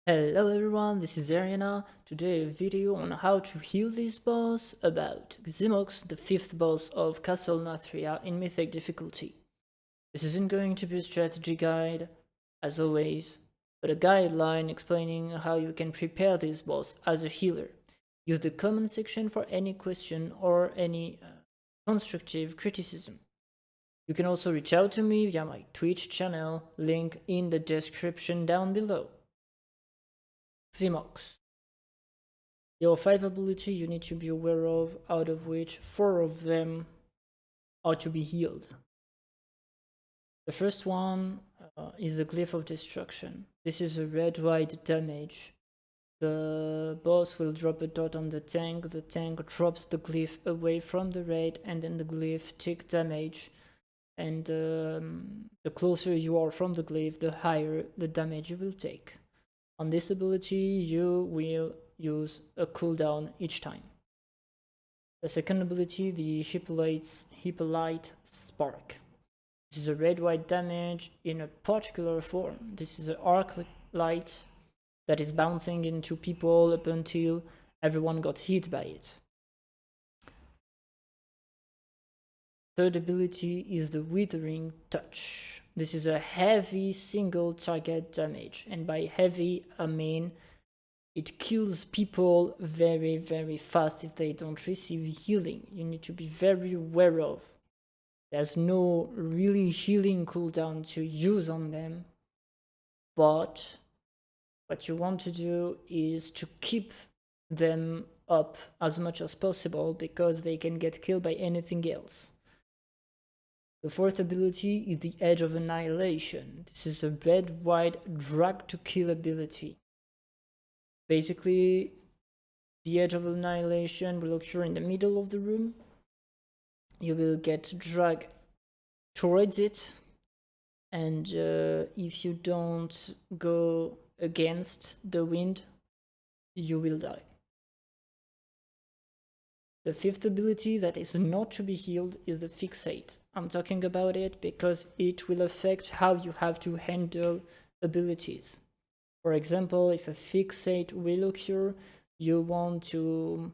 Hello everyone, this is Ariana. Today a video on how to heal this boss about Xy'mox, the 5th boss of Castle Nathria in Mythic difficulty. This isn't going to be a strategy guide, as always, but a guideline explaining how you can prepare this boss as a healer. Use the comment section for any question or any constructive criticism. You can also reach out to me via my Twitch channel, link in the description down below. Xy'mox. There are 5 abilities you need to be aware of, out of which 4 of them are to be healed. The first one is the Glyph of Destruction. This is a red-white damage. The boss will drop a dot on the tank drops the glyph away from the raid, and then the glyph takes damage. And the closer you are from the glyph, the higher the damage you will take. On this ability, you will use a cooldown each time. The second ability, the Hippolyte Spark. This is a red-white damage in a particular form. This is an arc light that is bouncing into people up until everyone got hit by it. Third ability is the Withering Touch. This is a heavy single target damage, and by heavy I mean it kills people very fast if they don't receive healing. You need to be very aware of. There's no really healing cooldown to use on them, but what you want to do is to keep them up as much as possible, because they can get killed by anything else. The fourth ability is the Edge of Annihilation. This is a red-white drag to kill ability. Basically, the Edge of Annihilation will occur in the middle of the room. You will get dragged towards it, and if you don't go against the wind, you will die. The fifth ability that is not to be healed is the Fixate. I'm talking about it because it will affect how you have to handle abilities. For example, if a Fixate will occur, you want to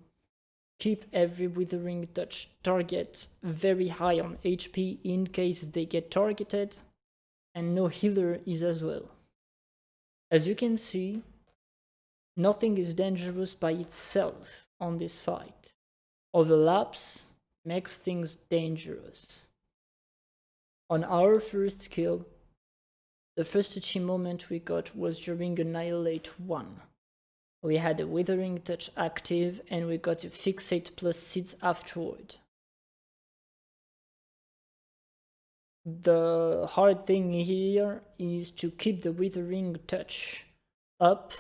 keep every Withering Touch target very high on HP in case they get targeted, and no healer is as well. As you can see, nothing is dangerous by itself on this fight. Overlaps makes things dangerous. On our first kill, the first achievement we got was during Annihilate 1. We had a Withering Touch active, and we got a Fixate plus Seeds afterward. The hard thing here is to keep the Withering Touch up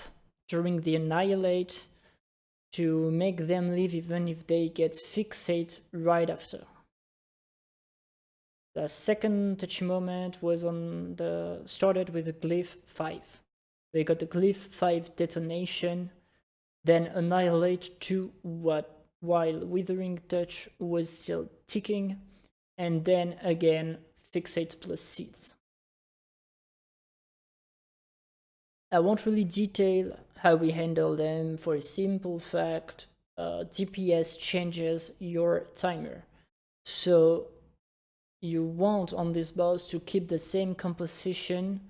during the Annihilate to make them live even if they get Fixate right after. The second touchy moment was started with the Glyph 5. We got the Glyph 5 detonation, then Annihilate 2 while Withering Touch was still ticking, and then again Fixate plus Seeds. I won't really detail how we handle them for a simple fact. DPS changes your timer, so you want on this boss to keep the same composition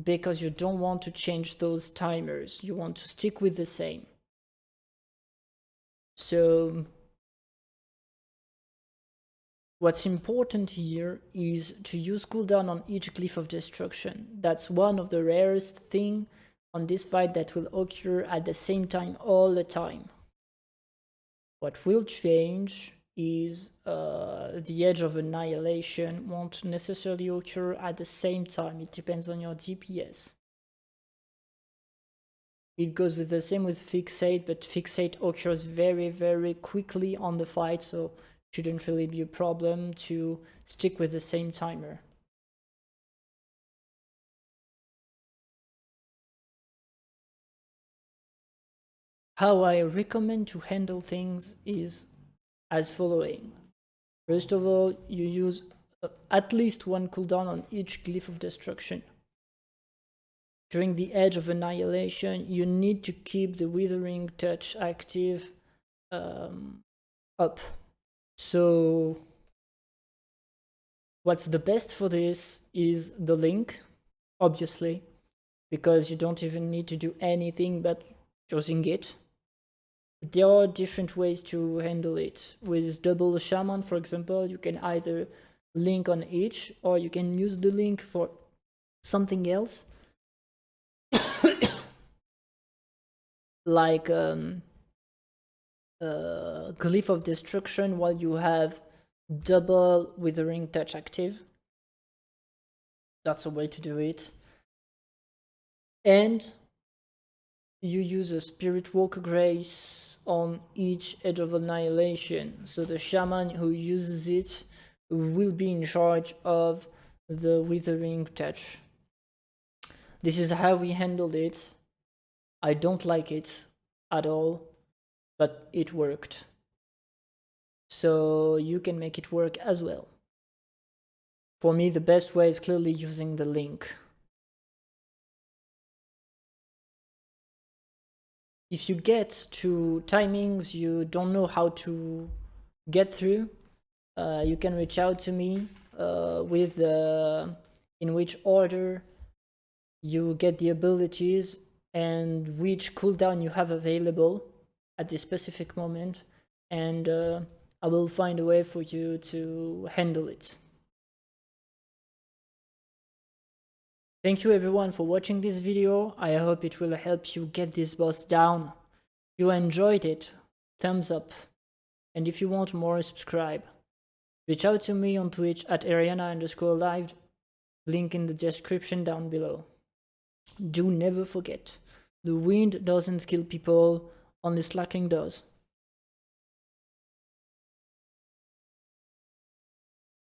because you don't want to change those timers. You want to stick with the same. So what's important here is to use cooldown on each Glyph of Destruction. That's one of the rarest things on this fight that will occur at the same time all the time. What will change is the Edge of Annihilation won't necessarily occur at the same time. It depends on your DPS. It goes with the same with Fixate, but Fixate occurs very quickly on the fight, so shouldn't really be a problem to stick with the same timer. How I recommend to handle things is as following. First of all, you use at least one cooldown on each Glyph of Destruction during the Edge of Annihilation, you need to keep the Withering Touch active up. So what's the best for this is the link, obviously, because you don't even need to do anything but choosing it. There are different ways to handle it. With double shaman, for example, you can either link on each, or you can use the link for something else, like Glyph of Destruction, while you have double Withering Touch active. That's a way to do it. And you use a Spirit Walker Grace on each Edge of Annihilation. So the shaman who uses it will be in charge of the Withering Touch. This is how we handled it. I don't like it at all, but it worked. So you can make it work as well. For me, the best way is clearly using the link. If you get to timings you don't know how to get through, you can reach out to me with in which order you get the abilities and which cooldown you have available at this specific moment, and I will find a way for you to handle it. Thank you everyone for watching this video. I hope it will help you get this boss down. If you enjoyed it, thumbs up. And if you want more, subscribe. Reach out to me on Twitch at Ariana_live, link in the description down below. Do never forget, the wind doesn't kill people, only slacking does.